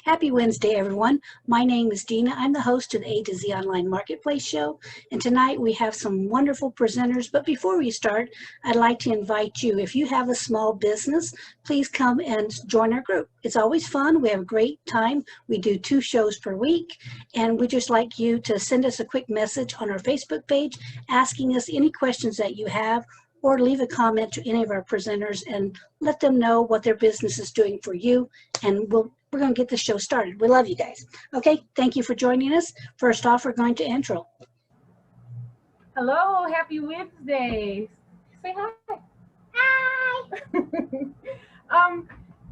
Happy Wednesday, everyone. My name is Dina. I'm the host of the A to Z Online Marketplace Show. And tonight we have some wonderful presenters. But before we start, I'd like to invite you, if you have a small business, please come and join our group. It's always fun. We have a great time. We do 2 shows per week. And we'd just like you to send us a quick message on our Facebook page asking us any questions that you have, or leave a comment to any of our presenters and let them know what their business is doing for you. And we're going to get the show started. We love you guys. Okay, thank you for joining us. First off, we're going to intro. Hello, happy Wednesday. Say hi. Hi.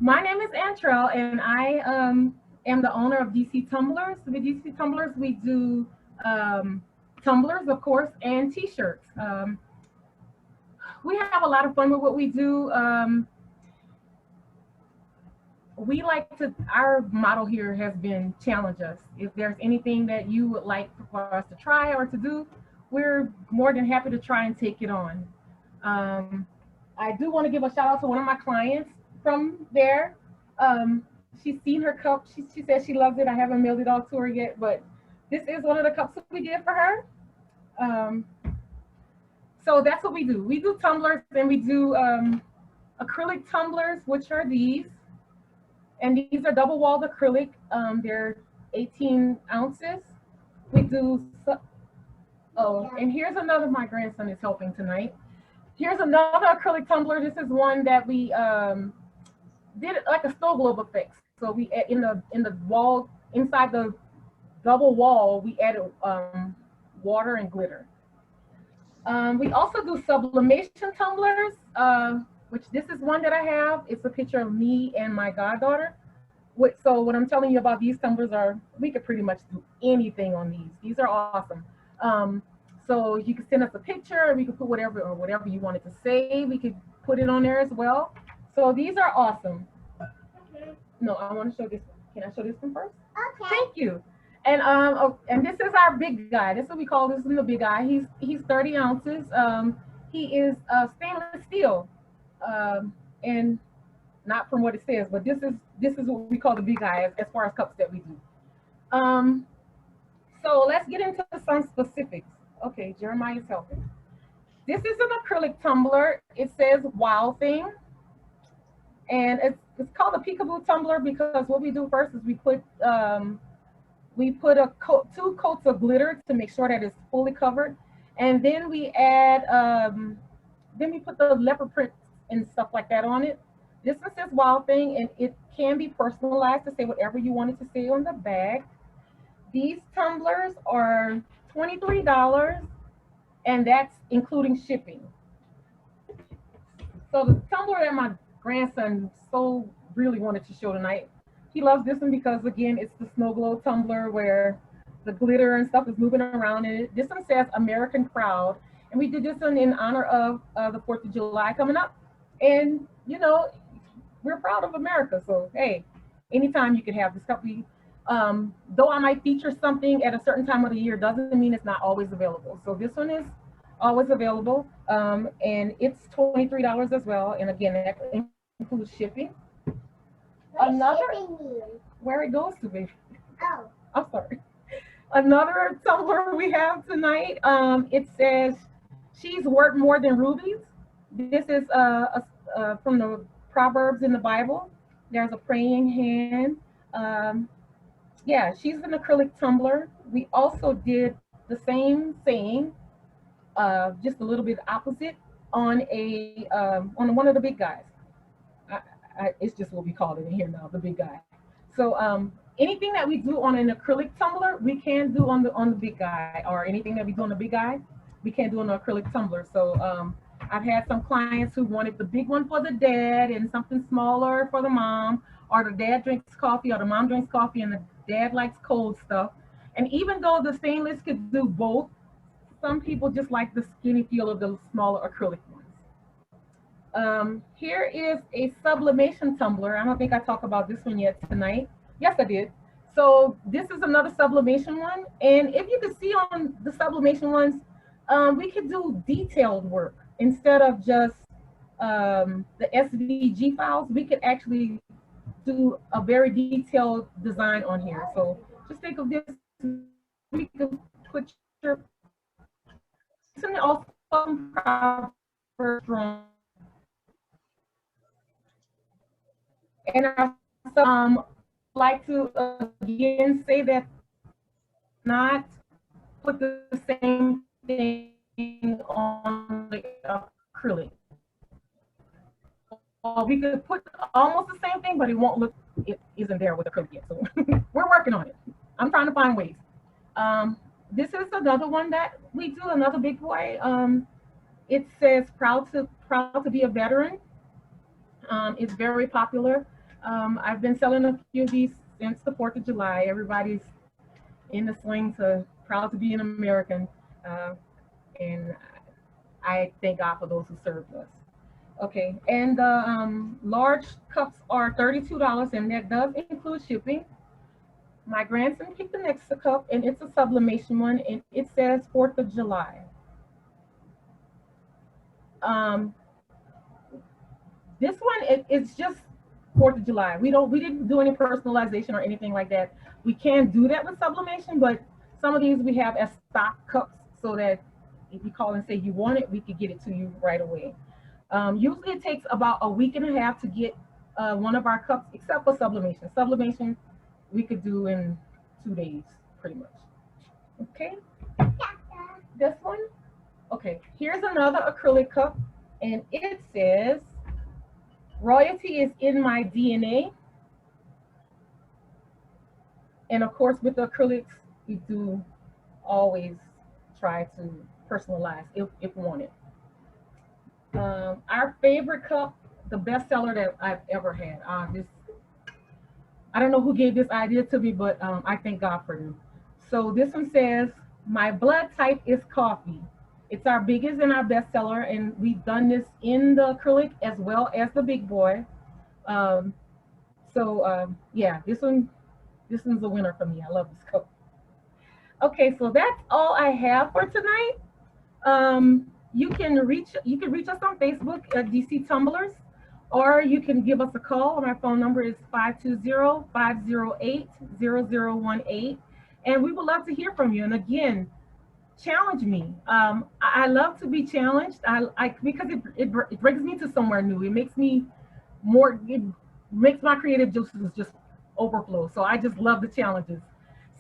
My name is Antrell, and I am the owner of DC Tumblers. With DC Tumblers, we do tumblers, of course, and t-shirts. We have a lot of fun with what we do. We like to, our motto here has been challenge us. If there's anything that you would like for us to try or to do, we're more than happy to try and take it on. I do want to give a shout out to one of my clients from there. She's seen her cup. She said she loves it. I haven't mailed it all to her yet, but this is one of the cups that we did for her. So that's what we do. We do tumblers, and we do acrylic tumblers, which are these. And these are double-walled acrylic. They're 18 ounces. We do, and here's another, my grandson is helping tonight. Here's another acrylic tumbler. This is one that we did like a snow globe effect. So we, in the wall, inside the double wall, we added water and glitter. We also do sublimation tumblers, which this is one that I have. It's a picture of me and my goddaughter. So what I'm telling you about these tumblers are, we could pretty much do anything on these. These are awesome. So you can send us a picture, we could put whatever you wanted to say. We could put it on there as well. So these are awesome. No, I want to show this. Can I show this one first? Okay. Thank you. And this is our big guy. This is what we call this one, the big guy. He's 30 ounces. He is stainless steel, and not from what it says, but this is what we call the big guy as far as cups that we do. So let's get into some specifics. Okay, Jeremiah is helping. This is an acrylic tumbler. It says Wow Thing, and it's called a peekaboo tumbler because what we do first is we put 2 coats of glitter to make sure that it's fully covered, and then we add then we put the leopard print and stuff like that on it. This one says Wow Thing, and it can be personalized to say whatever you wanted to say on the bag. These tumblers are $23, and that's including shipping. So the tumbler that my grandson so really wanted to show tonight, he loves this one because, again, it's the snow globe tumbler where the glitter and stuff is moving around in it. This one says American Proud, and we did this one in honor of the 4th of July coming up. And, you know, we're proud of America, so, hey, anytime you can have this cup. Though I might feature something at a certain time of the year, doesn't mean it's not always available. So this one is always available, and it's $23 as well. And again, that includes shipping. Where it goes to be. Oh, I'm sorry. Another tumbler we have tonight. It says she's worth more than rubies. This is from the Proverbs in the Bible. There's a praying hand. Yeah, she's an acrylic tumbler. We also did the same saying, just a little bit opposite on one of the big guys. It's just what we call it in here now, the big guy. So anything that we do on an acrylic tumbler, we can do on the big guy, or anything that we do on the big guy, we can do on an acrylic tumbler. So I've had some clients who wanted the big one for the dad and something smaller for the mom, or the dad drinks coffee or the mom drinks coffee and the dad likes cold stuff. And even though the stainless could do both, some people just like the skinny feel of the smaller acrylic ones. Here is a sublimation tumbler. I don't think I talked about this one yet tonight. Yes, I did. So this is another sublimation one. And if you can see on the sublimation ones, we could do detailed work instead of just the SVG files. We could actually do a very detailed design on here. So just think of this. We could put your something also proper strong. And I like to again say that not put the same thing on the acrylic. We could put almost the same thing, but it won't look, it isn't there with acrylic yet. So we're working on it. I'm trying to find ways. This is another one that we do, another big boy. It says proud to be a veteran. It's very popular. I've been selling a few of these since the 4th of July. Everybody's in the swing to proud to be an American. And I thank God for those who served us. Okay, and the large cups are $32, and that does include shipping. My grandson picked the next cup, and it's a sublimation one, and it says 4th of July. This one, it's just 4th of July. We didn't do any personalization or anything like that. We can do that with sublimation, but some of these we have as stock cups so that if you call and say you want it, we could get it to you right away. Usually it takes about a week and a half to get one of our cups, except for sublimation. Sublimation we could do in 2 days, pretty much. Okay, this one. Okay, here's another acrylic cup, and it says, royalty is in my DNA. And of course, with the acrylics, we do always try to personalize if wanted. Our favorite cup, the best seller that I've ever had. I don't know who gave this idea to me, but I thank God for them. So this one says, my blood type is coffee. It's our biggest and our best seller, and we've done this in the acrylic as well as the big boy. Yeah, this one's a winner for me. I love this cup. Okay, so that's all I have for tonight. You can reach us on Facebook at DC Tumblers, or you can give us a call. My phone number is 520-508-0018, and we would love to hear from you. And again, challenge me. I love to be challenged. Because it brings me to somewhere new. It makes me more. It makes my creative juices just overflow. So I just love the challenges.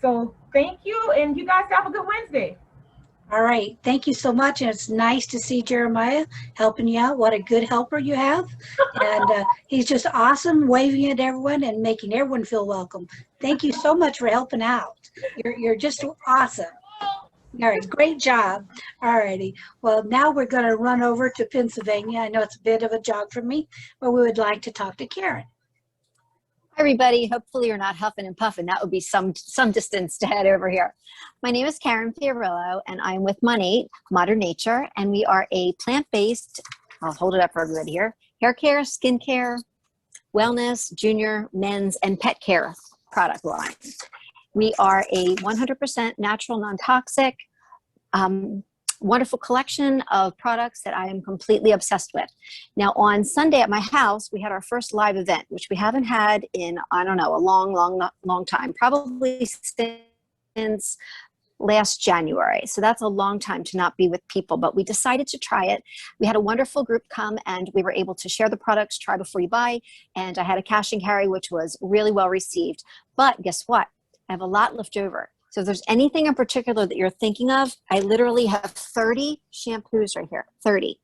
So thank you, and you guys have a good Wednesday. All right. Thank you so much. And it's nice to see Jeremiah helping you out. What a good helper you have. And he's just awesome, waving at everyone and making everyone feel welcome. Thank you so much for helping out. You're just awesome. All right. Great job. All righty. Well, now we're going to run over to Pennsylvania. I know it's a bit of a jog for me, but we would like to talk to Karen. Hi, everybody. Hopefully you're not huffing and puffing. That would be some distance to head over here. My name is Karen Fiorillo, and I'm with Monat, Modern Nature, and we are a plant-based, I'll hold it up for everybody here, hair care, skin care, wellness, junior, men's, and pet care product line. We are a 100% natural, non-toxic, wonderful collection of products that I am completely obsessed with. Now on Sunday at my house, we had our first live event, which we haven't had in, I don't know, a long time, probably since last January. So that's a long time to not be with people, but we decided to try it. We had a wonderful group come, and we were able to share the products, try before you buy. And I had a cash and carry, which was really well received. But guess what? I have a lot left over. So if there's anything in particular that you're thinking of, I literally have 30 shampoos right here, 30.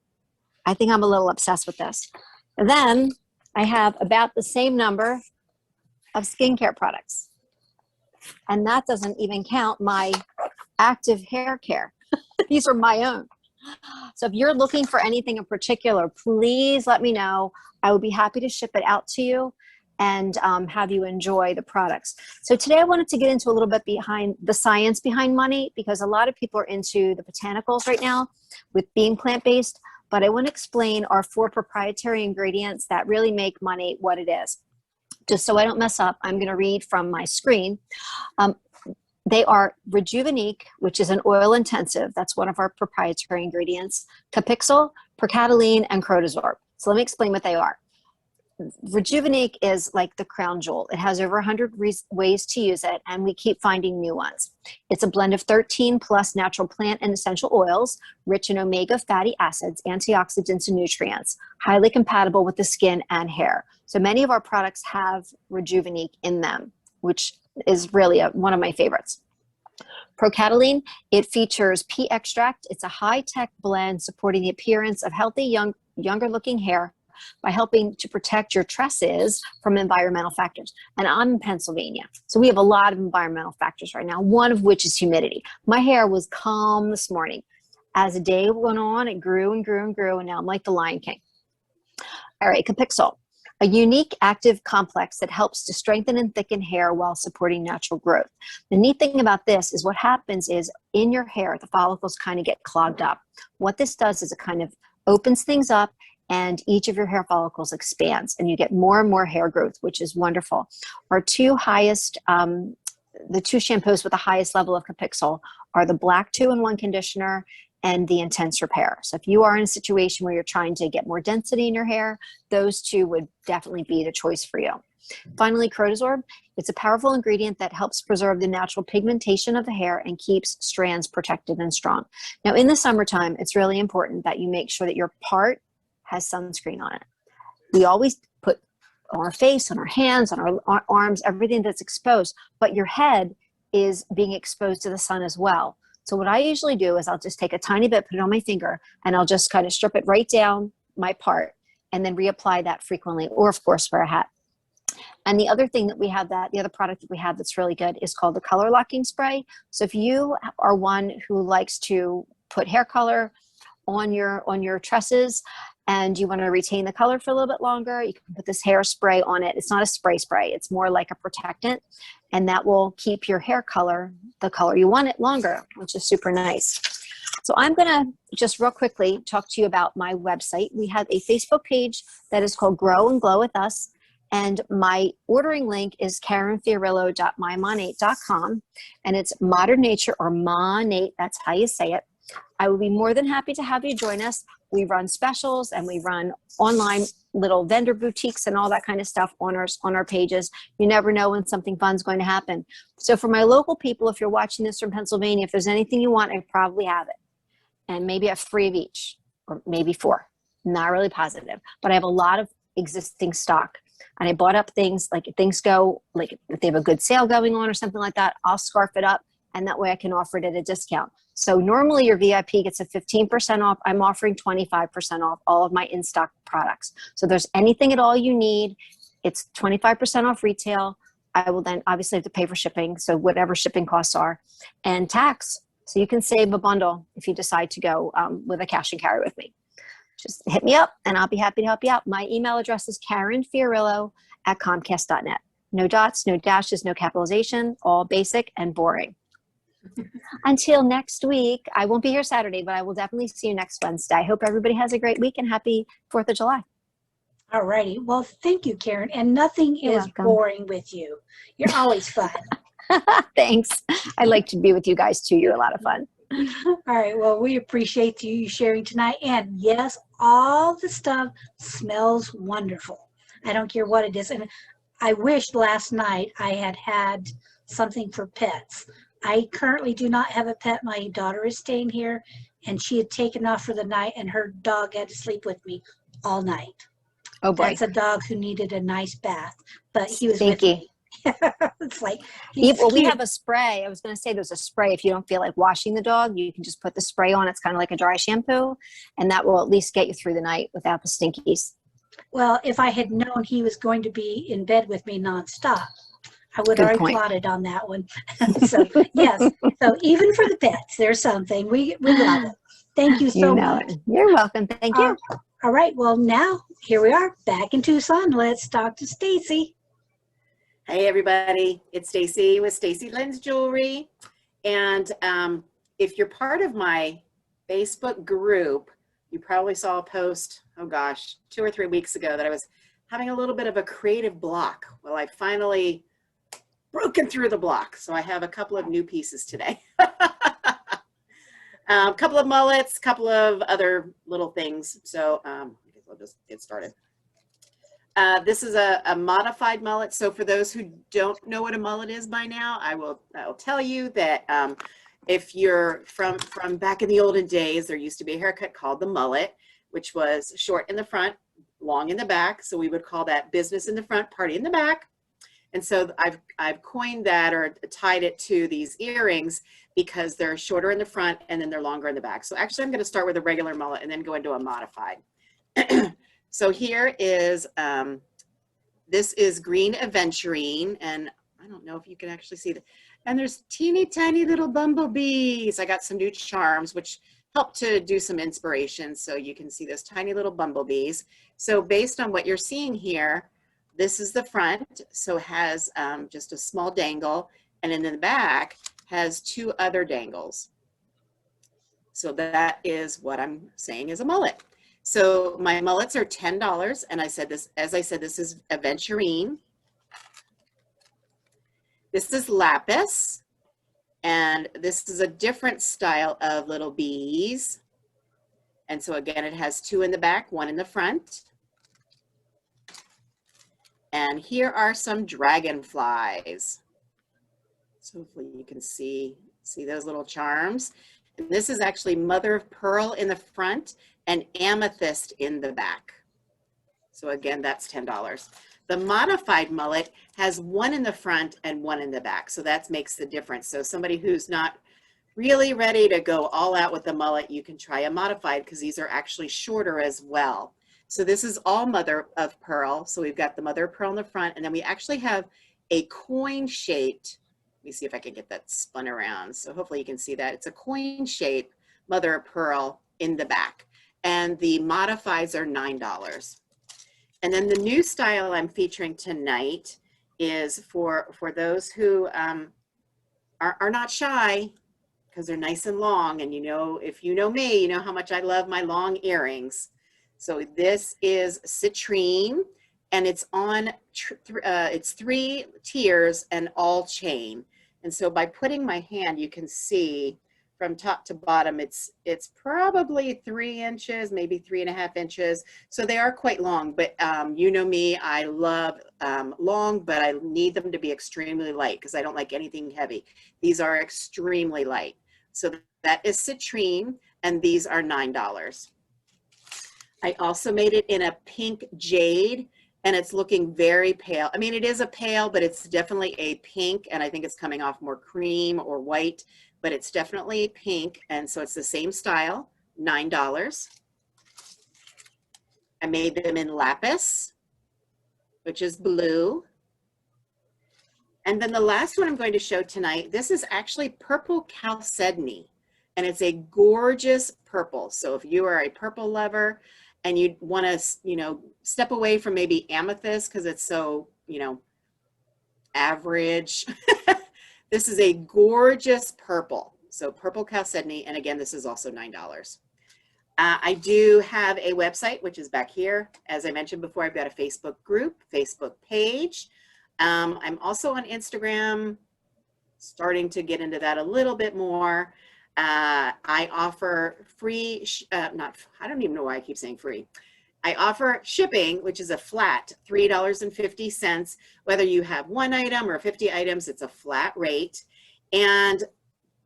I think I'm a little obsessed with this. And then I have about the same number of skincare products. And that doesn't even count my active hair care. These are my own. So if you're looking for anything in particular, please let me know. I would be happy to ship it out to you and have you enjoy the products. So today I wanted to get into a little bit behind the science behind Monat, because a lot of people are into the botanicals right now with being plant-based, but I want to explain our 4 proprietary ingredients that really make Monat what it is. Just so I don't mess up, I'm going to read from my screen. They are Rejuvenique, which is an oil intensive. That's one of our proprietary ingredients. Capixyl, Percataline, and Crotosorb. So let me explain what they are. Rejuvenique is like the crown jewel. It has over 100 ways to use it, and we keep finding new ones. It's a blend of 13 plus natural plant and essential oils, rich in omega fatty acids, antioxidants, and nutrients, highly compatible with the skin and hair. So many of our products have Rejuvenique in them, which is really one of my favorites. Procataline, it features pea extract. It's a high-tech blend supporting the appearance of healthy, younger-looking hair by helping to protect your tresses from environmental factors. And I'm in Pennsylvania, so we have a lot of environmental factors right now, one of which is humidity. My hair was calm this morning. As the day went on, it grew and grew and grew, and now I'm like the Lion King. All right, Capixol, a unique active complex that helps to strengthen and thicken hair while supporting natural growth. The neat thing about this is what happens is in your hair, the follicles kind of get clogged up. What this does is it kind of opens things up, and each of your hair follicles expands, and you get more and more hair growth, which is wonderful. Our two highest, the two shampoos with the highest level of Capixol are the Black 2-in-1 conditioner and the Intense Repair. So if you are in a situation where you're trying to get more density in your hair, those two would definitely be the choice for you. Finally, Crotasorb. It's a powerful ingredient that helps preserve the natural pigmentation of the hair and keeps strands protected and strong. Now, in the summertime, it's really important that you make sure that your part has sunscreen on it. We always put on our face, on our hands, on our arms, everything that's exposed, but your head is being exposed to the sun as well. So what I usually do is I'll just take a tiny bit, put it on my finger, and I'll just kind of strip it right down my part and then reapply that frequently, or of course wear a hat. And the other thing that we have, the other product that we have that's really good is called the color locking spray. So if you are one who likes to put hair color on your tresses and you want to retain the color for a little bit longer, you can put this hairspray on it. It's not a spray, it's more like a protectant, and that will keep your hair color the color you want it longer, which is super nice. So I'm going to just real quickly talk to you about my website. We have a Facebook page that is called Grow and Glow with Us, and my ordering link is karenfiorillo.mymonate.com, and it's Modern Nature, or Monate, that's how you say it. I will be more than happy to have you join us. We run specials and we run online little vendor boutiques and all that kind of stuff on our pages. You never know when something fun's going to happen. So for my local people, if you're watching this from Pennsylvania, if there's anything you want, I probably have it. And maybe I have 3 of each, or maybe 4. Not really positive, but I have a lot of existing stock. And I bought up things, like if things go, like if they have a good sale going on or something like that, I'll scarf it up, and that way I can offer it at a discount. So normally your VIP gets a 15% off. I'm offering 25% off all of my in-stock products. So if there's anything at all you need, it's 25% off retail. I will then obviously have to pay for shipping, so whatever shipping costs are, and tax. So you can save a bundle if you decide to go with a cash and carry with me. Just hit me up and I'll be happy to help you out. My email address is karenfiorillo@comcast.net. No dots, no dashes, no capitalization, all basic and boring. Until next week, I won't be here Saturday, but I will definitely see you next Wednesday. I hope everybody has a great week and happy 4th of July. All righty. Well, thank you, Karen. And nothing You're is welcome. boring with you. You're always fun. Thanks. I'd like to be with you guys too. You're a lot of fun. All right. Well, we appreciate you sharing tonight. And yes, all the stuff smells wonderful. I don't care what it is. And I wished last night I had something for pets. I currently do not have a pet. My daughter is staying here, and she had taken off for the night, and her dog had to sleep with me all night. Oh boy. That's a dog who needed a nice bath, but he was Stinky. with me. It's like, he's Well, we cute. have a spray. I was going to say there's a spray. If you don't feel like washing the dog, you can just put the spray on. It's kind of like a dry shampoo, and that will at least get you through the night without the stinkies. Well, if I had known he was going to be in bed with me nonstop, I would Good already point. plotted on that one. So yes, so even for the pets, there's something. We love it. Thank you so You know much. it. You're welcome. Thank you. All right, well now here we are back in Tucson. Let's talk to Stacy. Hey everybody, it's Stacy with Stacy Lynn's Jewelry. And if you're part of my Facebook group, you probably saw a post, oh gosh, 2 or 3 weeks ago that I was having a little bit of a creative block. Well, I finally broken through the block. So I have a couple of new pieces today. A couple of mullets, a couple of other little things. So I guess I'll just get started. This is a modified mullet. So for those who don't know what a mullet is by now, I'll tell you that if you're from back in the olden days, there used to be a haircut called the mullet, which was short in the front, long in the back. So we would call that business in the front, party in the back. And so I've coined that or tied it to these earrings because they're shorter in the front and then they're longer in the back. So actually I'm going to start with a regular mullet and then go into a modified. So here is, this is green aventurine, and I don't know if you can actually see that. And there's teeny tiny little bumblebees. I got some new charms, which help to do some inspiration. So you can see those tiny little bumblebees. So based on what you're seeing here, this is the front. So it has just a small dangle, and in the back has 2 other dangles. So that is what I'm saying is a mullet. So my mullets are $10, and I said this, as I said, this is aventurine. This is lapis, and this is a different style of little bees. And so again, it has 2 in the back, 1 in the front. And here are some dragonflies. So hopefully you can see those little charms. And this is actually mother of pearl in the front and amethyst in the back. So again, that's $10. The modified mullet has 1 in the front and 1 in the back. So that makes the difference. So somebody who's not really ready to go all out with the mullet, you can try a modified because these are actually shorter as well. So this is all mother of pearl. So we've got the mother of pearl in the front, and then we actually have a coin shaped, let me see if I can get that spun around. So hopefully you can see that. It's a coin shaped mother of pearl in the back. And the modifieds are $9. And then the new style I'm featuring tonight is for those who are not shy, because they're nice and long. And you know, if you know me, you know how much I love my long earrings. So this is citrine, and it's on, it's 3 tiers and all chain. And so by putting my hand, you can see from top to bottom, it's probably 3 inches, maybe 3.5 inches. So they are quite long, but you know me, I love long, but I need them to be extremely light because I don't like anything heavy. These are extremely light. So that is citrine, and these are $9. I also made it in a pink jade, and it's looking very pale. I mean, it is a pale, but it's definitely a pink, and I think it's coming off more cream or white, but it's definitely pink, and so it's the same style, $9. I made them in lapis, which is blue. And then the last one I'm going to show tonight, this is actually purple chalcedony, and it's a gorgeous purple. So if you are a purple lover and you want to, you know, step away from maybe amethyst because it's so, you know, average, this is a gorgeous purple. So purple chalcedony, and again, this is also $9. I do have a website, which is back here. As I mentioned before, I've got a Facebook group, Facebook page. I'm also on Instagram, starting to get into that a little bit more. I offer free, I don't even know why I keep saying free. I offer shipping, which is a flat $3.50. Whether you have 1 item or 50 items, it's a flat rate. And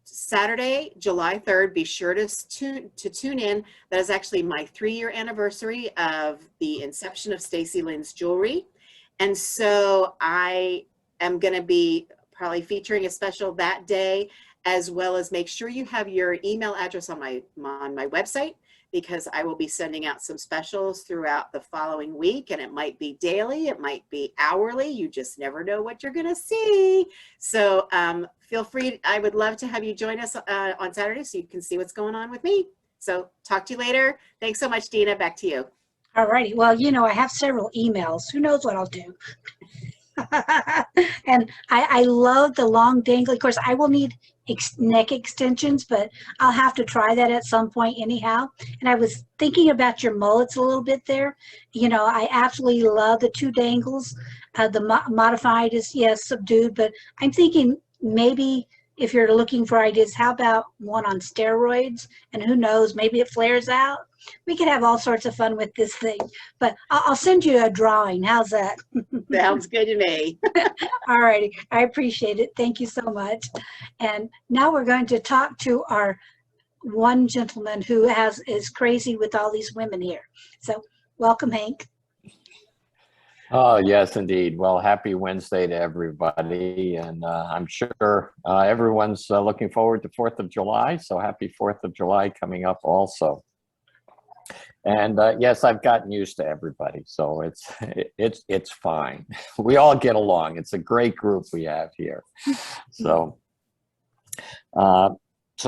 Saturday, July 3rd, be sure to tune in. That is actually my 3-year anniversary of the inception of Stacy Lynn's Jewelry. And so I am going to be probably featuring a special that day, as well as make sure you have your email address on my website, because I will be sending out some specials throughout the following week, and it might be daily, it might be hourly. You just never know what you're going to see. So feel free. I would love to have you join us on Saturday so you can see what's going on with me. So talk to you later. Thanks so much, Dina. Back to you. All righty. Well, you know, I have several emails. Who knows what I'll do? And I love the long dangly. Of course, I will need neck extensions, but I'll have to try that at some point anyhow. And I was thinking about your mullets a little bit there. You know, I absolutely love the 2 dangles. The modified is, yes, subdued, but I'm thinking maybe if you're looking for ideas, how about one on steroids? And who knows, maybe it flares out. We could have all sorts of fun with this thing, but I'll send you a drawing. How's that? Sounds good to me. All righty. I appreciate it. Thank you so much. And now we're going to talk to our one gentleman who is crazy with all these women here. So welcome, Hank. Oh, yes, indeed. Well, happy Wednesday to everybody. And I'm sure everyone's looking forward to 4th of July. So happy 4th of July coming up also. And yes, I've gotten used to everybody. So it's fine. We all get along. It's a great group we have here. So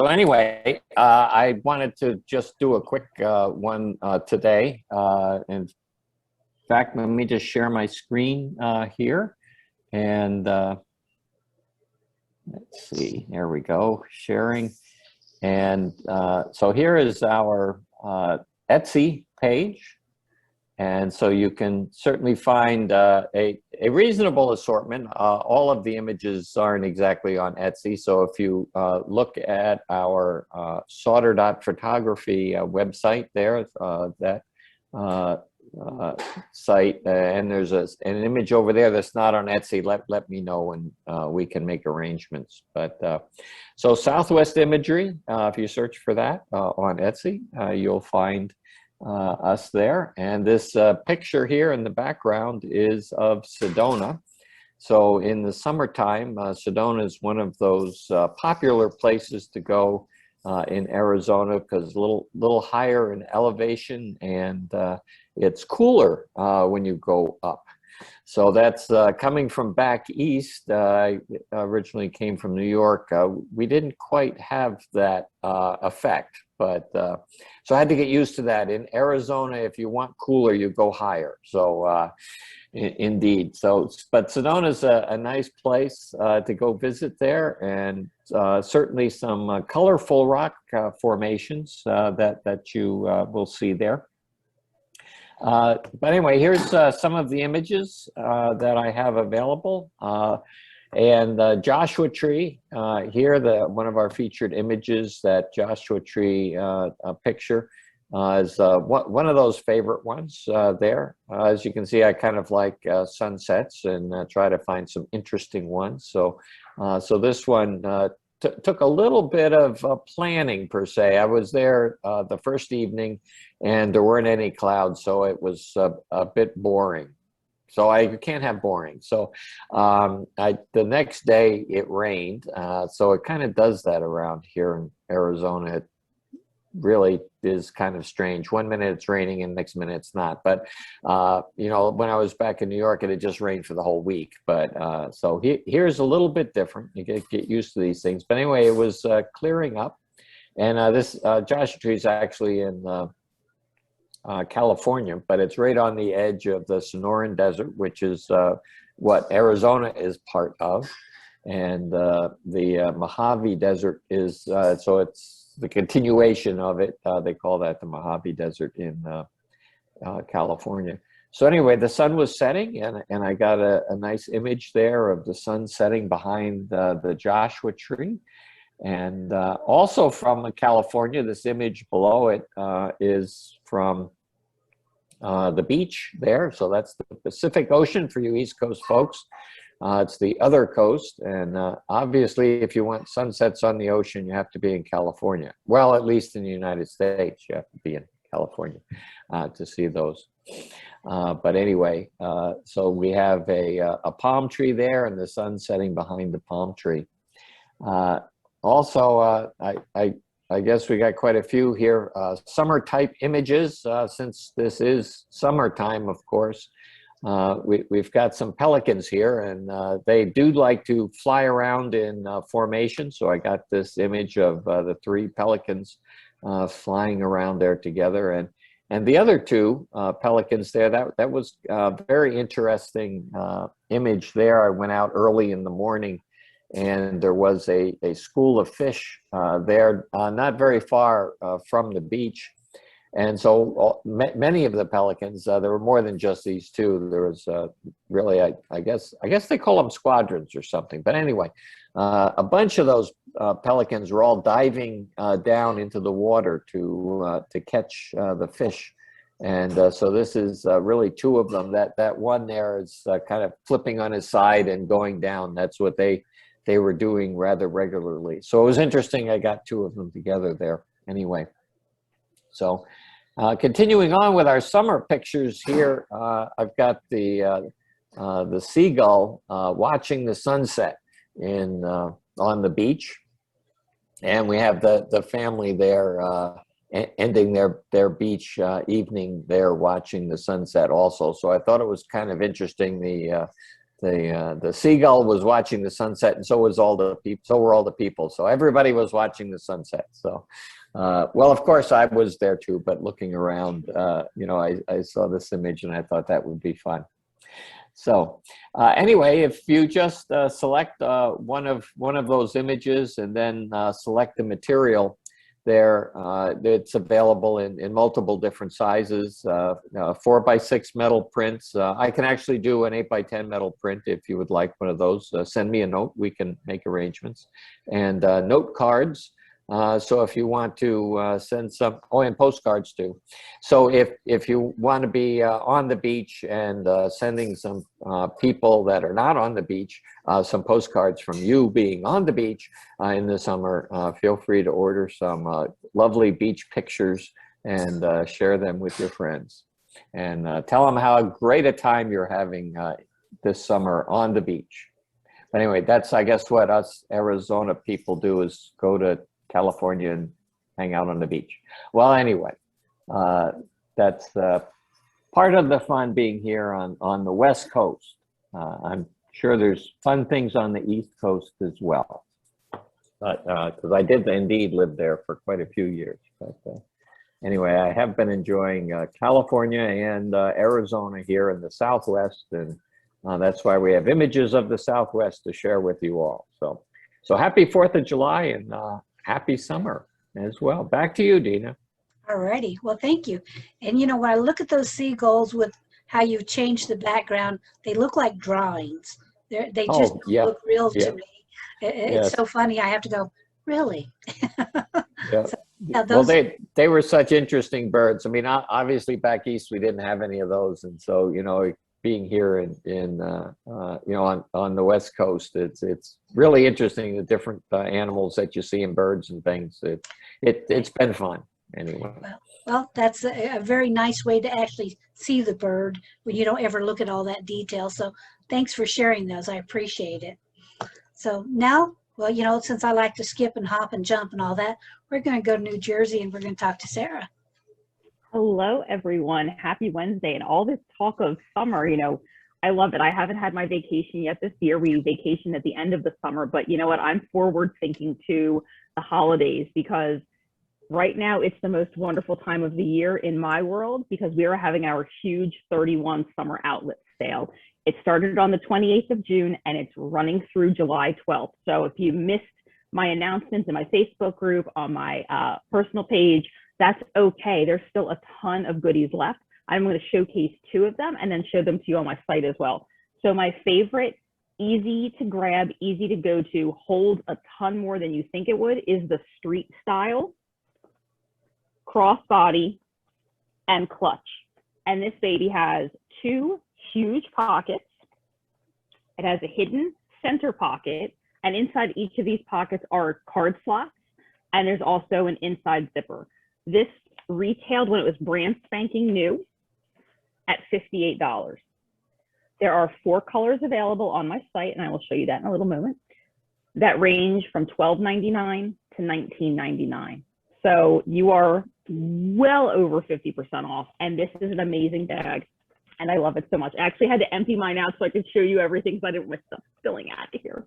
anyway, I wanted to just do a quick one today. In fact, let me just share my screen here. And let's see, there we go, sharing. And so here is our Etsy page. And so you can certainly find a reasonable assortment. All of the images aren't exactly on Etsy. So if you look at our Sauter.photography website there, that site, and there's an image over there that's not on Etsy, let me know and we can make arrangements. But so Southwest Imagery, if you search for that on Etsy, you'll find us there. And this picture here in the background is of Sedona. So in the summertime, Sedona is one of those popular places to go in Arizona because a little higher in elevation, and it's cooler when you go up. So that's coming from back east. I originally came from New York. We didn't quite have that effect, but so I had to get used to that. In Arizona, if you want cooler, you go higher. So indeed. So, but Sedona is a nice place to go visit there, and certainly some colorful rock formations that you will see there. But anyway, here's some of the images that I have available. And Joshua Tree, here, one of our featured images, that Joshua Tree picture is one of those favorite ones there. As you can see, I kind of like sunsets and try to find some interesting ones. So, so this one took a little bit of planning per se. I was there the first evening and there weren't any clouds, so it was a bit boring. So you can't have boring. So the next day it rained. So it kind of does that around here in Arizona. It really is kind of strange. 1 minute it's raining and next minute it's not. But, you know, when I was back in New York, it had just rained for the whole week. But so here's a little bit different. You get used to these things. But anyway, it was clearing up. And this Joshua Tree is actually in California, but it's right on the edge of the Sonoran Desert, which is what Arizona is part of. And the Mojave Desert is, so it's the continuation of it. They call that the Mojave Desert in California. So anyway, the sun was setting, and I got a nice image there of the sun setting behind the Joshua Tree. And also from California, this image below it is from the beach there. So that's the Pacific Ocean for you East Coast folks. It's the other coast, and obviously if you want sunsets on the ocean, you have to be in California. Well, at least in the United States, you have to be in California to see those. But anyway, so we have a palm tree there and the sun setting behind the palm tree. Also, I guess we got quite a few here, summer type images, since this is summertime, of course. We've got some pelicans here, and they do like to fly around in formation. So I got this image of the 3 pelicans flying around there together. And the other 2 pelicans there, that was a very interesting image there. I went out early in the morning, and there was a school of fish there, not very far from the beach. And so many of the pelicans, there were more than just these 2. There was really, I guess they call them squadrons or something. But anyway, a bunch of those pelicans were all diving down into the water to catch the fish. And so this is really two of them. That one there is kind of flipping on his side and going down. That's what they were doing rather regularly. So it was interesting. I got two of them together there anyway. So continuing on with our summer pictures here, I've got the seagull watching the sunset on the beach. And we have the family there ending their beach evening there watching the sunset also. So I thought it was kind of interesting. The seagull was watching the sunset, and so was all the people. So were all the people. So everybody was watching the sunset. So, well, of course I was there too. But looking around, I saw this image, and I thought that would be fun. So anyway, if you just select one of those images and then select the material there, it's available in multiple different sizes, 4x6 metal prints. I can actually do an 8x10 metal print if you would like one of those. Send me a note, we can make arrangements. And note cards. So if you want to send some, and postcards too. So if you want to be on the beach and sending some people that are not on the beach, some postcards from you being on the beach in the summer, feel free to order some lovely beach pictures and share them with your friends. And tell them how great a time you're having this summer on the beach. But anyway, that's, I guess, what us Arizona people do, is go to California and hang out on the beach. Well, anyway, that's part of the fun being here on the West Coast. I'm sure there's fun things on the East Coast as well, but because I did indeed live there for quite a few years. But anyway, I have been enjoying California and Arizona here in the Southwest, and that's why we have images of the Southwest to share with you all. So happy 4th of July, and happy summer as well. Back to you, Dina. Alrighty, well, thank you. And when I look at those seagulls with how you've changed the background, they look like drawings. They just look real to me. It's so funny. I have to go, really? Yeah. Well, they were such interesting birds. I mean, obviously back east we didn't have any of those, and so being here on the West Coast, it's really interesting, the different animals that you see in birds and things. It's been fun anyway. Well, that's a very nice way to actually see the bird when you don't ever look at all that detail. So thanks for sharing those. I appreciate it. So now, well, since I like to skip and hop and jump and all that, we're going to go to New Jersey and we're going to talk to Sarah. Hello, everyone. Happy Wednesday. And all this talk of summer, I love it. I haven't had my vacation yet this year. We vacation at the end of the summer, but you know what? I'm forward thinking to the holidays, because right now it's the most wonderful time of the year in my world, because we are having our huge 31 summer outlet sale. It started on the 28th of June and it's running through July 12th. So if you missed my announcements in my Facebook group, on my personal page, that's okay. There's still a ton of goodies left. I'm going to showcase two of them and then show them to you on my site as well. So my favorite, easy to grab, easy to go to, holds a ton more than you think it would, is the Street Style crossbody and clutch. And this baby has two huge pockets. It has a hidden center pocket, and inside each of these pockets are card slots, and there's also an inside zipper. This retailed when it was brand spanking new at $58. There are 4 colors available on my site, and I will show you that in a little moment, that range from $12.99 to $19.99. So you are well over 50% off, and this is an amazing bag, and I love it so much. I actually had to empty mine out so I could show you everything, so I didn't want stuff spilling out of here.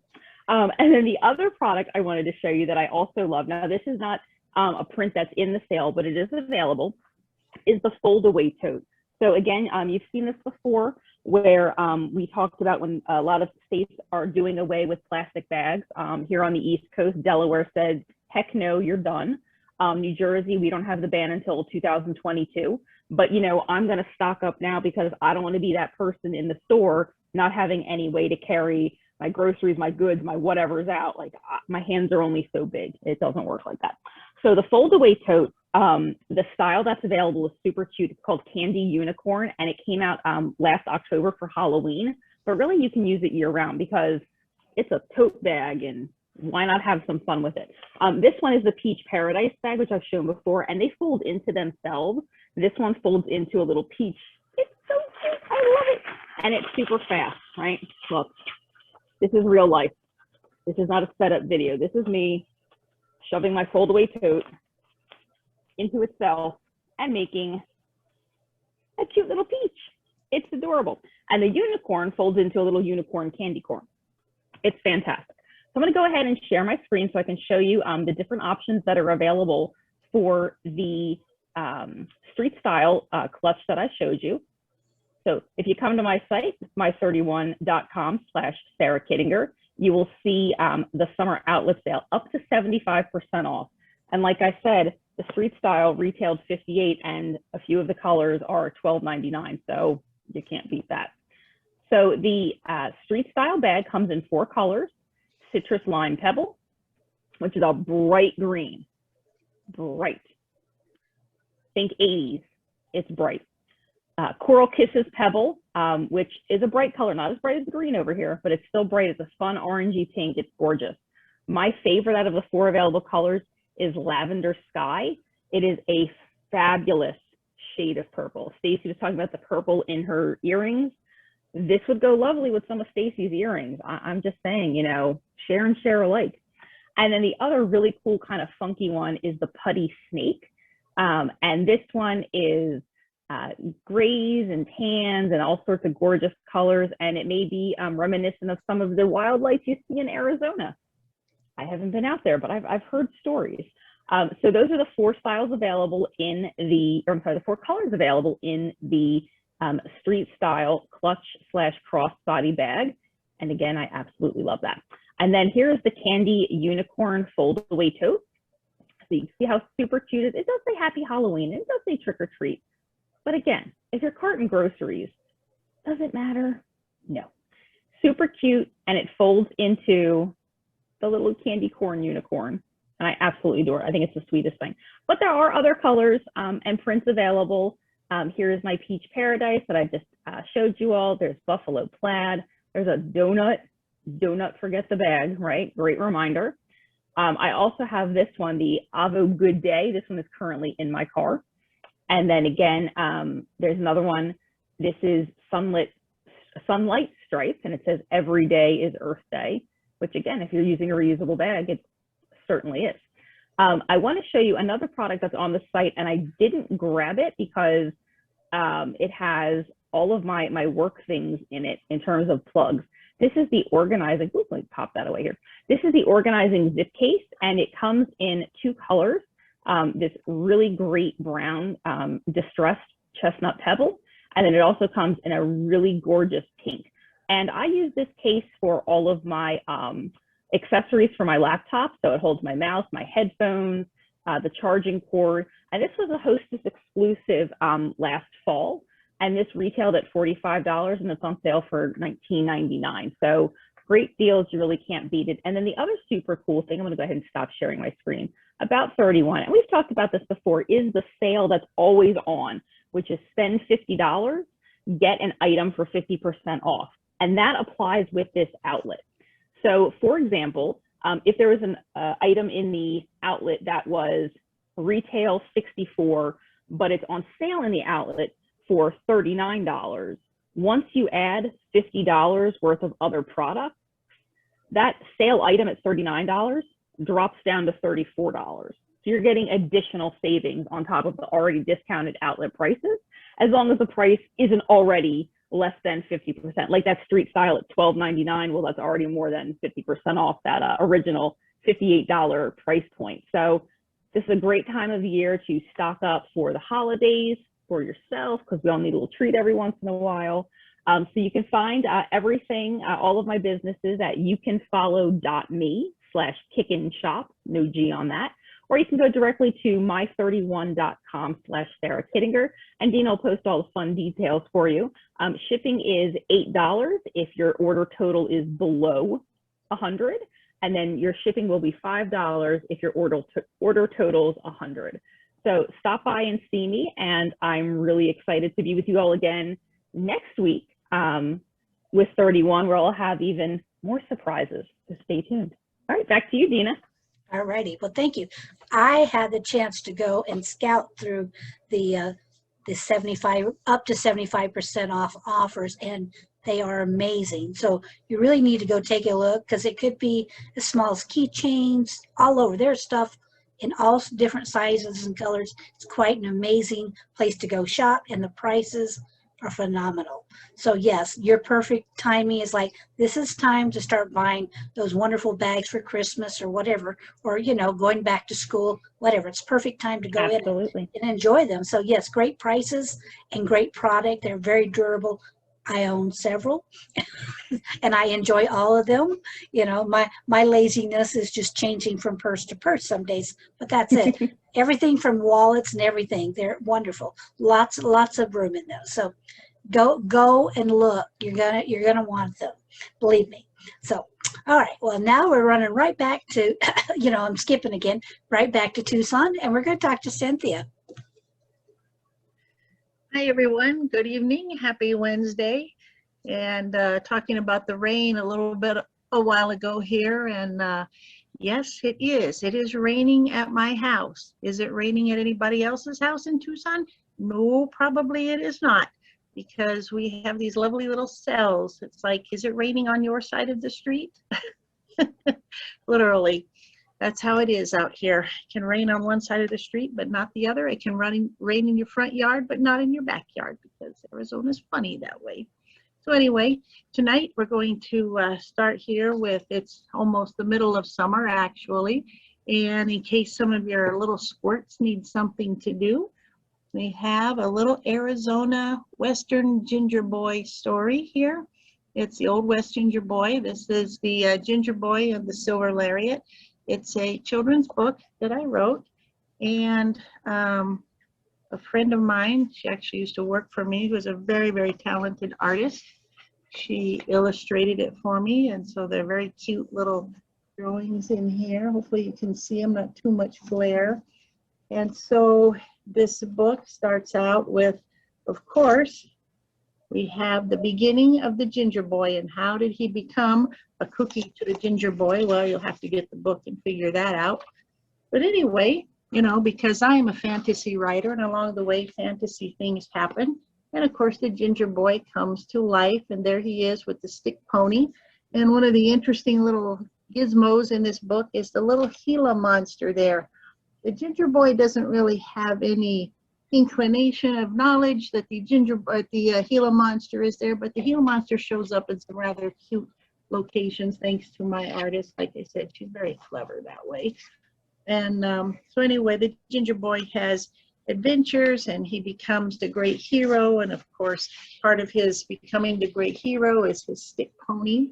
And then the other product I wanted to show you that I also love, now this is not a print that's in the sale, but it is available, is the fold away tote. So again, you've seen this before, where we talked about when a lot of states are doing away with plastic bags. Here on the East Coast, Delaware said, heck no, you're done. New Jersey, we don't have the ban until 2022, but I'm gonna stock up now, because I don't wanna be that person in the store not having any way to carry groceries, my goods, my whatever's out. Like my hands are only so big. It doesn't work like that. So the fold away tote, the style that's available is super cute. It's called Candy Unicorn, and it came out last October for Halloween. But really, you can use it year round because it's a tote bag, and why not have some fun with it? This one is the Peach Paradise bag, which I've shown before, and they fold into themselves. This one folds into a little peach. It's so cute. I love it. And it's super fast, right? Look, this is real life. This is not a setup video. This is me shoving my fold away tote into itself and making a cute little peach. It's adorable. And the unicorn folds into a little unicorn candy corn. It's fantastic. So I'm going to go ahead and share my screen so I can show you the different options that are available for the street style clutch that I showed you. So if you come to my site, my31.com/Sarah Kittinger, you will see the summer outlet sale up to 75% off. And like I said, the street style retailed $58 and a few of the colors are $12.99. So you can't beat that. So the street style bag comes in 4 colors: Citrus Lime Pebble, which is a bright green, bright. Think 80s, it's bright. Coral Kisses Pebble, which is a bright color, not as bright as the green over here, but it's still bright. It's a fun orangey pink. It's gorgeous. My favorite out of the 4 available colors is Lavender Sky. It is a fabulous shade of purple. Stacy was talking about the purple in her earrings. This would go lovely with some of Stacy's earrings. I'm just saying, you know, share and share alike. And then the other really cool kind of funky one is the Putty Snake. And this one is grays and tans and all sorts of gorgeous colors. And it may be reminiscent of some of the wildlife you see in Arizona. I haven't been out there, but I've heard stories. So those are the 4 styles available in the, or I'm sorry, the 4 colors available in the street style clutch/cross body bag. And again, I absolutely love that. And then here's the Candy Unicorn fold away tote. So you can see how super cute it is. It does say Happy Halloween. It does say trick or treat. But again, if you're carting groceries, does it matter? No. Super cute, and it folds into the little candy corn unicorn. And I absolutely adore it. I think it's the sweetest thing. But there are other colors and prints available. Here is my Peach Paradise that I just showed you all. There's Buffalo Plaid. There's a donut. Donut, forget the bag, right? Great reminder. I also have this one, the Avo Good Day. This one is currently in my car. And then again, there's another one. This is Sunlight Stripes, and it says Every Day is Earth Day, which again, if you're using a reusable bag, it certainly is. I want to show you another product that's on the site, and I didn't grab it because it has all of my work things in it in terms of plugs. This is the organizing, oops, let me pop that away here. This is the organizing zip case, and it comes in 2 colors. This really great brown distressed chestnut pebble, and then it also comes in a really gorgeous pink. And I use this case for all of my accessories for my laptop. So it holds my mouse, my headphones, the charging cord. And this was a Hostess exclusive last fall. And this retailed at $45 and it's on sale for $19.99. So great deals, you really can't beat it. And then the other super cool thing, I'm gonna go ahead and stop sharing my screen, about 31, and we've talked about this before, is the sale that's always on, which is spend $50, get an item for 50% off. And that applies with this outlet. So for example, if there was an item in the outlet that was retail $64, but it's on sale in the outlet for $39, once you add $50 worth of other products, that sale item at $39 drops down to $34. So you're getting additional savings on top of the already discounted outlet prices, as long as the price isn't already less than 50%. Like that street style at $12.99, well, that's already more than 50% off that original $58 price point. So this is a great time of year to stock up for the holidays, for yourself, because we all need a little treat every once in a while. So you can find everything, all of my businesses at youcanfollow.me/kickinshop, no G on that, or you can go directly to my31.com/Sarah Kittinger, and Dina will post all the fun details for you. Shipping is $8 if your order total is below 100, and then your shipping will be $5 if your order totals 100. So stop by and see me, and I'm really excited to be with you all again next week with 31, where I'll have even more surprises. So stay tuned. All right, back to you, Dina. All righty. Well, thank you. I had the chance to go and scout through the 75 up to 75% off offers, and they are amazing. So you really need to go take a look, because it could be as small as keychains all over. There's stuff in all different sizes and colors. It's quite an amazing place to go shop, and the prices are phenomenal. So yes, your perfect timing is like, this is time to start buying those wonderful bags for Christmas or whatever, or, you know, going back to school, whatever. It's perfect time to go Absolutely. in and enjoy them. So yes, great prices and great product. They're very durable. I own several and I enjoy all of them. You know, my laziness is just changing from purse to purse some days, but that's it. Everything from wallets and everything. They're wonderful. Lots of room in those. So go and look. You're gonna want them. Believe me. So all right. Well, now we're running right back to, you know, I'm skipping again, right back to Tucson, and we're going to talk to Cynthia. Hi, everyone. Good evening. Happy Wednesday. And talking about the rain a little bit a while ago here. And yes, it is. It is raining at my house. Is it raining at anybody else's house in Tucson? No, probably it is not, because we have these lovely little cells. It's like, is it raining on your side of the street? Literally. That's how it is out here. It can rain on one side of the street, but not the other. It can rain in your front yard, but not in your backyard, because Arizona's funny that way. So anyway, tonight we're going to start here with, it's almost the middle of summer actually. And in case some of your little squirts need something to do, we have a little Arizona Western Ginger Boy story here. It's the Old West Ginger Boy. This is the Ginger Boy of the Silver Lariat. It's a children's book that I wrote, and a friend of mine, she actually used to work for me, who was a very, very talented artist. She illustrated it for me, and so they're very cute little drawings in here. Hopefully you can see them, not too much glare. And so this book starts out with, of course, we have the beginning of the Ginger Boy, and how did he become a cookie to the Ginger Boy? Well, you'll have to get the book and figure that out. But anyway, you know, because I am a fantasy writer, and along the way fantasy things happen. And of course the Ginger Boy comes to life, and there he is with the stick pony. And one of the interesting little gizmos in this book is the little Gila monster there. The Ginger Boy doesn't really have any inclination of knowledge that the Gila monster is there, but the Gila monster shows up in some rather cute locations thanks to my artist. Like I said, she's very clever that way. And so anyway, the Ginger Boy has adventures, and he becomes the great hero. And of course, part of his becoming the great hero is his stick pony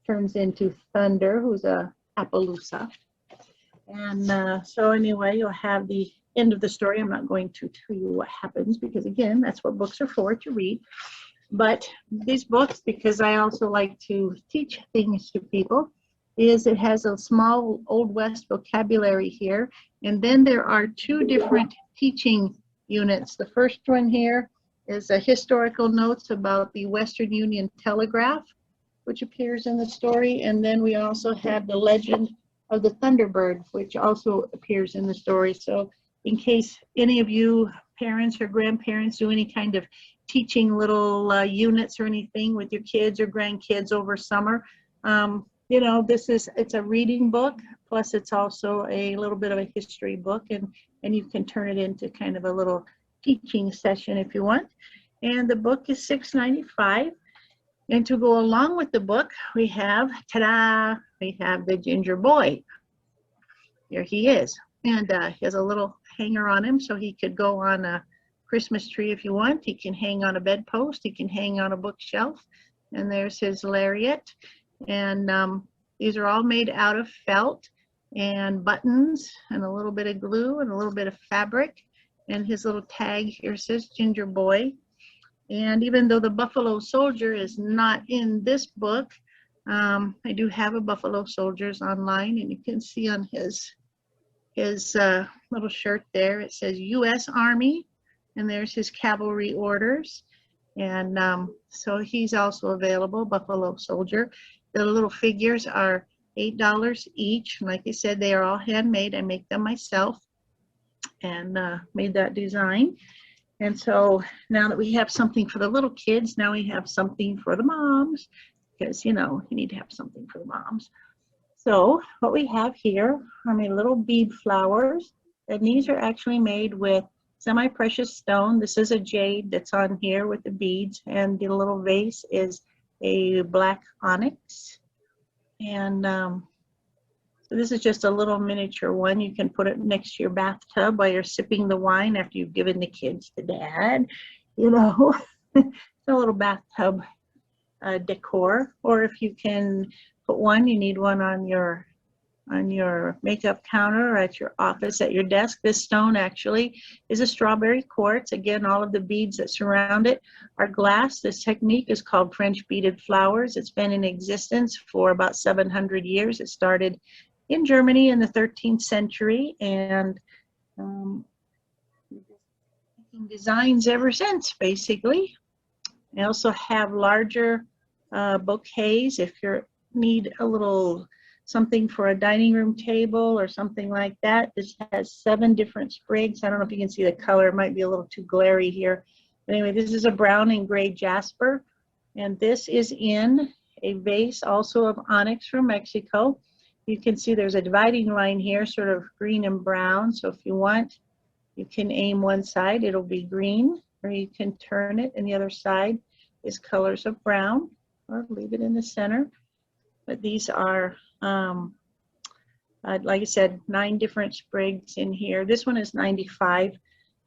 turns into Thunder, who's a Appaloosa. And so anyway, you'll have the end of the story. I'm not going to tell you what happens, because again, that's what books are for, to read. But these books, because I also like to teach things to people, is it has a small Old West vocabulary here. And then there are two different teaching units. The first one here is a historical notes about the Western Union Telegraph, which appears in the story. And then we also have the legend of the Thunderbird, which also appears in the story. So in case any of you parents or grandparents do any kind of teaching little units or anything with your kids or grandkids over summer, you know, it's a reading book, plus it's also a little bit of a history book, and you can turn it into kind of a little teaching session if you want. And the book is $6.95. And to go along with the book, we have, ta-da, we have the Ginger Boy. Here he is. And he has a little hanger on him, so he could go on a Christmas tree if you want. He can hang on a bedpost. He can hang on a bookshelf. And there's his lariat. And these are all made out of felt. and buttons and a little bit of glue and a little bit of fabric. And his little tag here says Ginger Boy. And even though the Buffalo Soldier is not in this book, I do have a Buffalo Soldiers online, and you can see on his little shirt there, it says U.S. Army, and there's his cavalry orders. And so he's also available, Buffalo Soldier. The little figures are $8 each. And like I said, they are all handmade. I make them myself and made that design. And so now that we have something for the little kids, now we have something for the moms, because, you know, you need to have something for the moms. So what we have here are my little bead flowers, and these are actually made with semi-precious stone. This is a jade that's on here with the beads, and the little vase is a black onyx. And so this is just a little miniature one. You can put it next to your bathtub while you're sipping the wine after you've given the kids to dad. You know, it's a little bathtub decor. Or if you can put one, you need one on your makeup counter or at your office, at your desk. This stone actually is a strawberry quartz. Again, all of the beads that surround it are glass. This technique is called French beaded flowers. It's been in existence for about 700 years. It started in Germany in the 13th century, and designs ever since, basically. I also have larger bouquets if you need a little something for a dining room table or something like that. This has 7 different sprigs. I don't know if you can see the color. It might be a little too glary here. But anyway, this is a brown and gray jasper, and this is in a vase also of onyx from Mexico. You can see there's a dividing line here, sort of green and brown. So if you want, you can aim one side, it'll be green, or you can turn it and the other side is colors of brown, or leave it in the center. But these are, like I said, 9 different sprigs in here. This one is 95.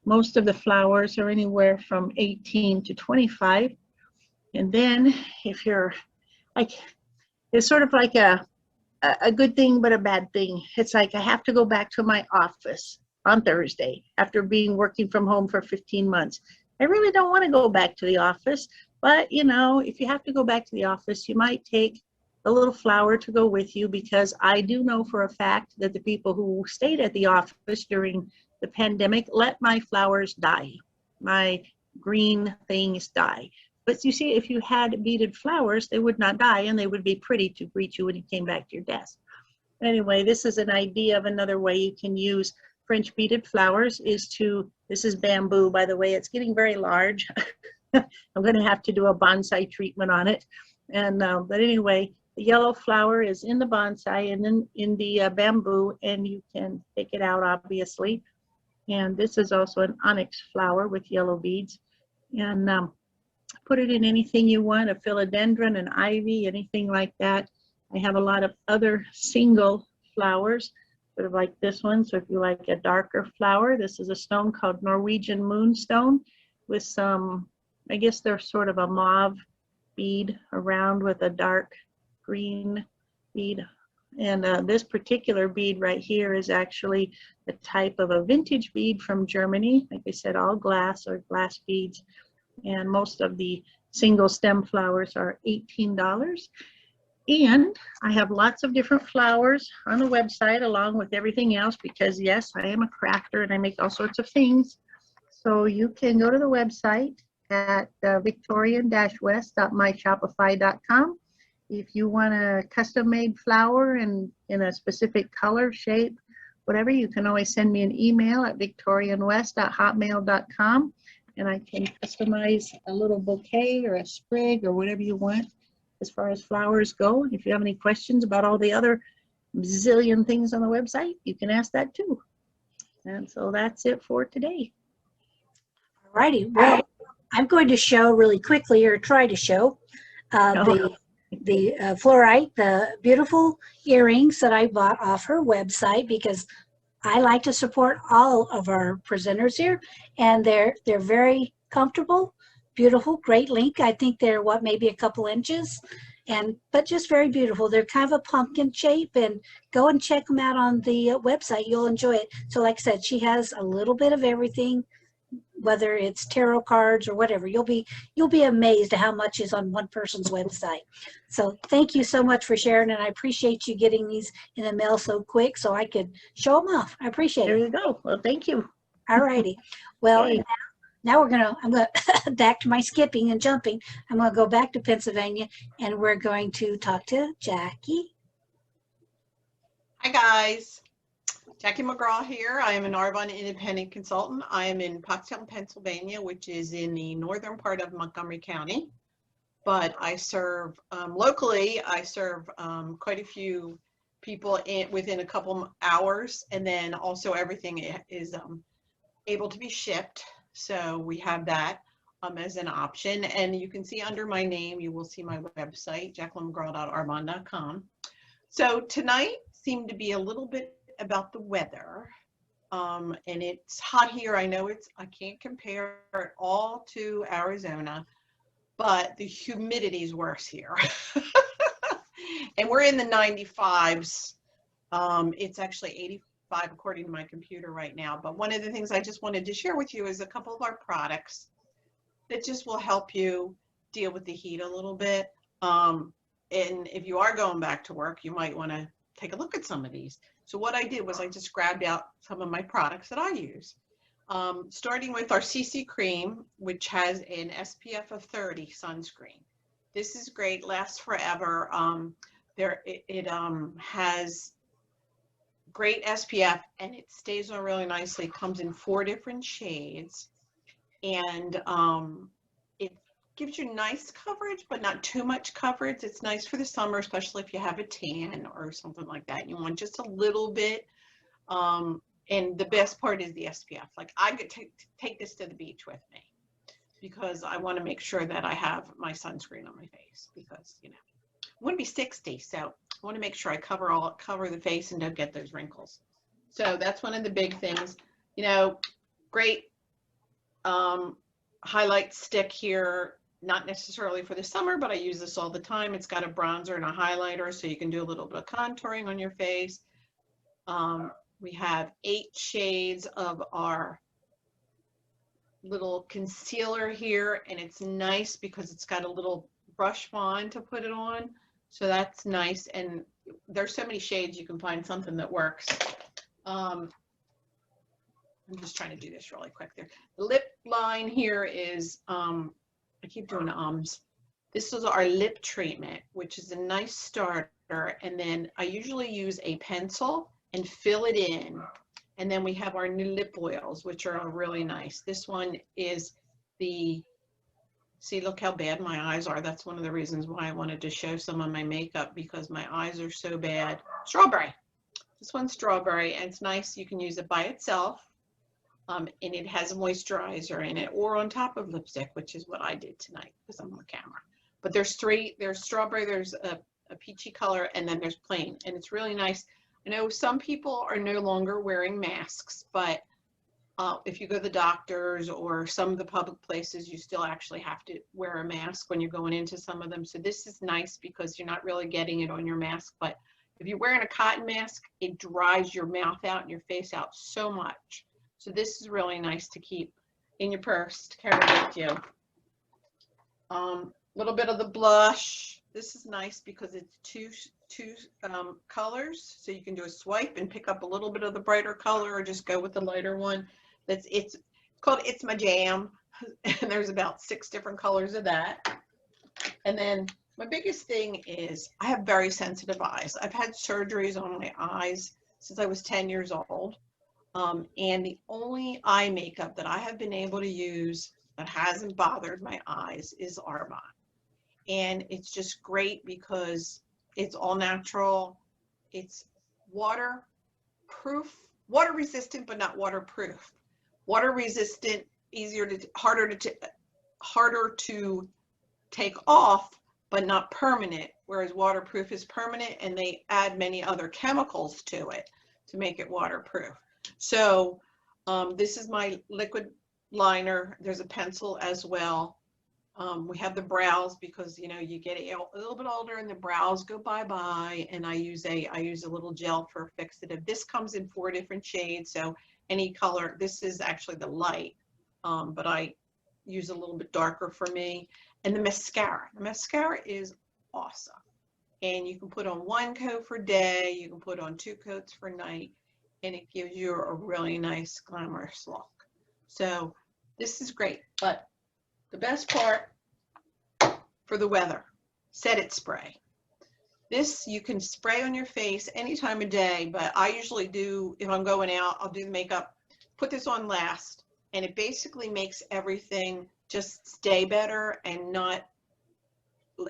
Most of the flowers are anywhere from 18 to 25. And then if you're like, it's sort of like a good thing, but a bad thing. It's like I have to go back to my office on Thursday after working from home for 15 months. I really don't want to go back to the office, but you know, if you have to go back to the office, you might take a little flower to go with you, because I do know for a fact that the people who stayed at the office during the pandemic let my flowers die. My green things die. But you see, if you had beaded flowers, they would not die, and they would be pretty to greet you when you came back to your desk. Anyway, this is an idea of another way you can use French beaded flowers. This is bamboo, by the way. It's getting very large. I'm going to have to do a bonsai treatment on it. And but anyway, the yellow flower is in the bonsai and then in the bamboo, and you can take it out, obviously. And this is also an onyx flower with yellow beads. And put it in anything you want, a philodendron, an ivy, anything like that. I have a lot of other single flowers, sort of like this one. So if you like a darker flower, this is a stone called Norwegian moonstone with some, I guess they're sort of a mauve bead around with a dark green bead. And this particular bead right here is actually a type of a vintage bead from Germany. Like I said, all glass or glass beads. And most of the single stem flowers are $18. And I have lots of different flowers on the website along with everything else, because yes, I am a crafter and I make all sorts of things. So you can go to the website at victorian-west.myshopify.com. If you want a custom made flower in a specific color, shape, whatever, you can always send me an email at victorianwest@hotmail.com. And I can customize a little bouquet or a sprig or whatever you want as far as flowers go. If you have any questions about all the other zillion things on the website, you can ask that too. And so that's it for today. All righty. Well, I'm going to show really quickly, or try to show, the fluorite, the beautiful earrings that I bought off her website, because I like to support all of our presenters here, and they're very comfortable, beautiful, great length. I think they're maybe a couple inches, but just very beautiful. They're kind of a pumpkin shape, and go and check them out on the website. You'll enjoy it. So like I said, she has a little bit of everything, whether it's tarot cards or whatever. You'll be amazed at how much is on one person's website. So thank you so much for sharing, and I appreciate you getting these in the mail so quick so I could show them off. I appreciate There it. you go. Well, thank you. All righty. Well, Yeah. now I'm going to back to my skipping and jumping. I'm going to go back to Pennsylvania, and we're going to talk to Jackie. Hi guys, Jackie McGraw here. I am an Arbonne independent consultant. I am in Pottstown, Pennsylvania, which is in the northern part of Montgomery County. But I serve locally. I serve quite a few people within a couple hours, and then also everything is able to be shipped. So we have that as an option, and you can see under my name, you will see my website, jacquelinemcgraw.arbonne.com. So tonight seemed to be a little bit about the weather, and it's hot here. I know I can't compare it all to Arizona, but the humidity is worse here. And we're in the 95s. It's actually 85 according to my computer right now. But one of the things I just wanted to share with you is a couple of our products that just will help you deal with the heat a little bit. And if you are going back to work, you might want to take a look at some of these. So what I did was I just grabbed out some of my products that I use. Starting with our CC cream, which has an SPF of 30 sunscreen. This is great, lasts forever. It has great SPF, and it stays on really nicely. It comes in 4 different shades, and it gives you nice coverage, but not too much coverage. It's nice for the summer, especially if you have a tan or something like that. You want just a little bit. And the best part is the SPF. Like, I could take this to the beach with me because I want to make sure that I have my sunscreen on my face, because, you know, I'm going to be 60, so I want to make sure I cover the face and don't get those wrinkles. So that's one of the big things. You know, great highlight stick here, not necessarily for the summer, but I use this all the time. It's got a bronzer and a highlighter, so you can do a little bit of contouring on your face. We have 8 shades of our little concealer here, and it's nice because it's got a little brush wand to put it on. So that's nice, and there's so many shades, you can find something that works. I'm just trying to do this really quick there. The lip line here is, I keep doing ums. This is our lip treatment, which is a nice starter, and then I usually use a pencil and fill it in. And then we have our new lip oils, which are really nice. This one is see, look how bad my eyes are. That's one of the reasons why I wanted to show some of my makeup, because my eyes are so bad. Strawberry. This one's strawberry, and it's nice. You can use it by itself, and it has a moisturizer in it, or on top of lipstick, which is what I did tonight because I'm on camera. But there's 3. There's strawberry, there's a peachy color, and then there's plain, and it's really nice. I know some people are no longer wearing masks, but if you go to the doctors or some of the public places, you still actually have to wear a mask when you're going into some of them. So this is nice because you're not really getting it on your mask. But if you're wearing a cotton mask, it dries your mouth out and your face out so much. So this is really nice to keep in your purse to carry with you. Little bit of the blush. This is nice because it's two colors, so you can do a swipe and pick up a little bit of the brighter color, or just go with the lighter one. It's called It's My Jam, and there's about 6 different colors of that. And then my biggest thing is I have very sensitive eyes. I've had surgeries on my eyes since I was 10 years old, and the only eye makeup that I have been able to use that hasn't bothered my eyes is Arbonne. And it's just great because it's all natural. It's waterproof, water resistant, but not waterproof. Water resistant, harder to take off, but not permanent. Whereas waterproof is permanent, and they add many other chemicals to it to make it waterproof. So this is my liquid liner. There's a pencil as well. We have the brows because, you know, you get a little bit older and the brows go bye-bye. And I use a little gel for fixative. This comes in 4 different shades. So any color, this is actually the light, but I use a little bit darker for me. And the mascara is awesome. And you can put on 1 coat for day, you can put on 2 coats for night, and it gives you a really nice glamorous look. So this is great, but the best part for the weather, Set It spray. This you can spray on your face any time of day, but I usually do, if I'm going out, I'll do the makeup, put this on last, and it basically makes everything just stay better and not,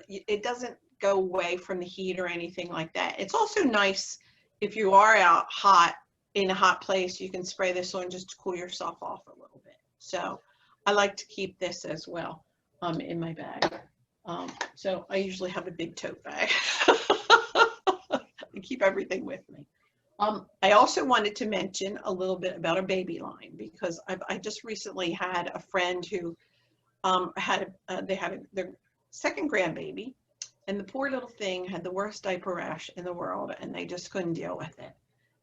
it doesn't go away from the heat or anything like that. It's also nice if you are out hot in a hot place, you can spray this on just to cool yourself off a little bit. So I like to keep this as well in my bag. So I usually have a big tote bag. I keep everything with me. I also wanted to mention a little bit about our baby line because I just recently had a friend who they had their 2nd grandbaby, and the poor little thing had the worst diaper rash in the world, and they just couldn't deal with it.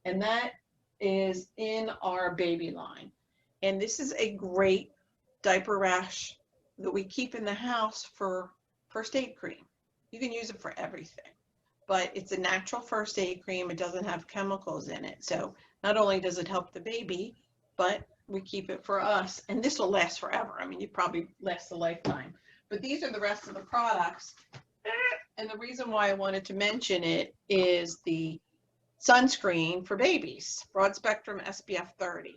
And that is in our baby line. And this is a great diaper rash that we keep in the house for first aid cream. You can use it for everything, but it's a natural first aid cream. It doesn't have chemicals in it. So not only does it help the baby, but we keep it for us. And this will last forever. I mean, you probably last a lifetime. But these are the rest of the products. And the reason why I wanted to mention it is the sunscreen for babies, broad spectrum SPF 30.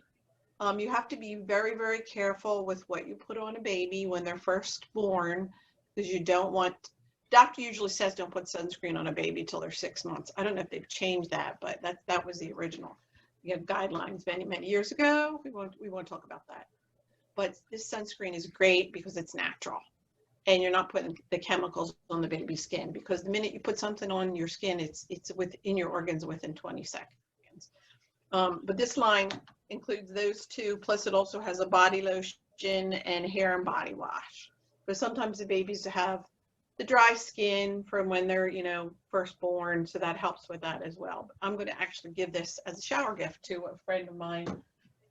You have to be very, very careful with what you put on a baby when they're first born, because you don't want, doctor usually says don't put sunscreen on a baby till they're 6 months. I don't know if they've changed that, but that was the original, you know, guidelines many, many years ago. We won't talk about that. But this sunscreen is great because it's natural. And you're not putting the chemicals on the baby's skin, because the minute you put something on your skin, it's within your organs within 20 seconds. But this line includes those 2, plus it also has a body lotion and hair and body wash. But sometimes the babies have the dry skin from when they're, you know, first born, so that helps with that as well. But I'm going to actually give this as a shower gift to a friend of mine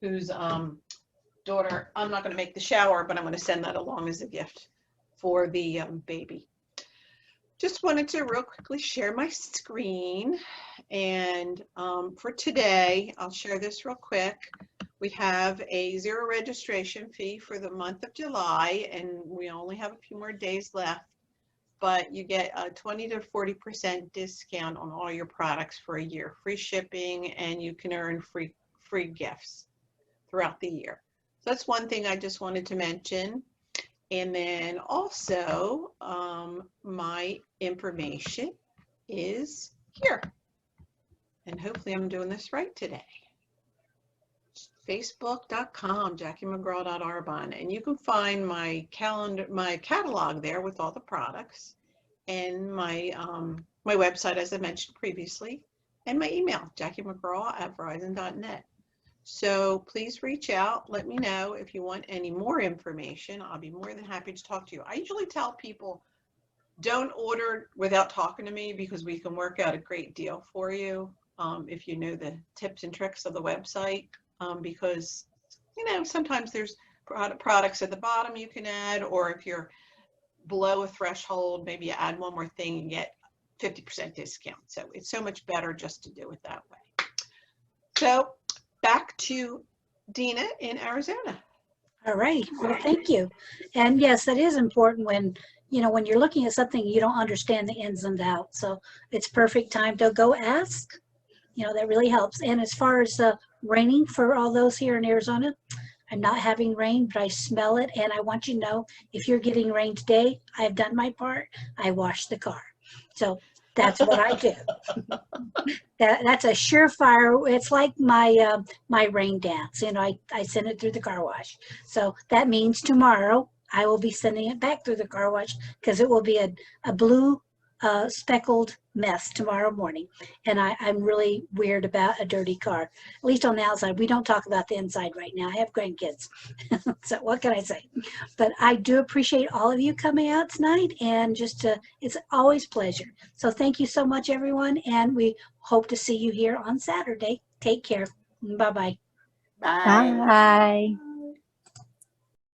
whose daughter, I'm not going to make the shower, but I'm going to send that along as a gift for the baby. Just wanted to real quickly share my screen. And for today, I'll share this real quick. We have a 0 registration fee for the month of July, and we only have a few more days left, but you get a 20 to 40% discount on all your products for a year, free shipping, and you can earn free gifts throughout the year. So that's one thing I just wanted to mention. And then also, my information is here. And hopefully I'm doing this right today. Facebook.com, JackieMcGraw.Arbonne. And you can find my catalog there with all the products, and my my website, as I mentioned previously, and my email, JackieMcGraw@Verizon.net. So please reach out. Let me know if you want any more information. I'll be more than happy to talk to you. I usually tell people, don't order without talking to me, because we can work out a great deal for you if you know the tips and tricks of the website. Because, you know, sometimes there's products at the bottom you can add, or if you're below a threshold, maybe you add one more thing and get 50% discount. So it's so much better just to do it that way. So back to Dina in Arizona. All right. Well, thank you. And yes, that is important when, you know, when you're looking at something, you don't understand the ins and outs. So it's perfect time to go ask. You know, that really helps. And as far as raining for all those here in Arizona, I'm not having rain, but I smell it. And I want you to know, if you're getting rain today, I've done my part. I washed the car. So that's what I do. That's a surefire. It's like my my rain dance. You know, I send it through the car wash. So that means tomorrow I will be sending it back through the car wash, because it will be a blue speckled mess tomorrow morning. And I'm really weird about a dirty car, at least on the outside. We don't talk about the inside right now. I have grandkids. So what can I say? But I do appreciate all of you coming out tonight, and it's always pleasure. So thank you so much, everyone. And we hope to see you here on Saturday. Take care. Bye-bye. Bye. Bye.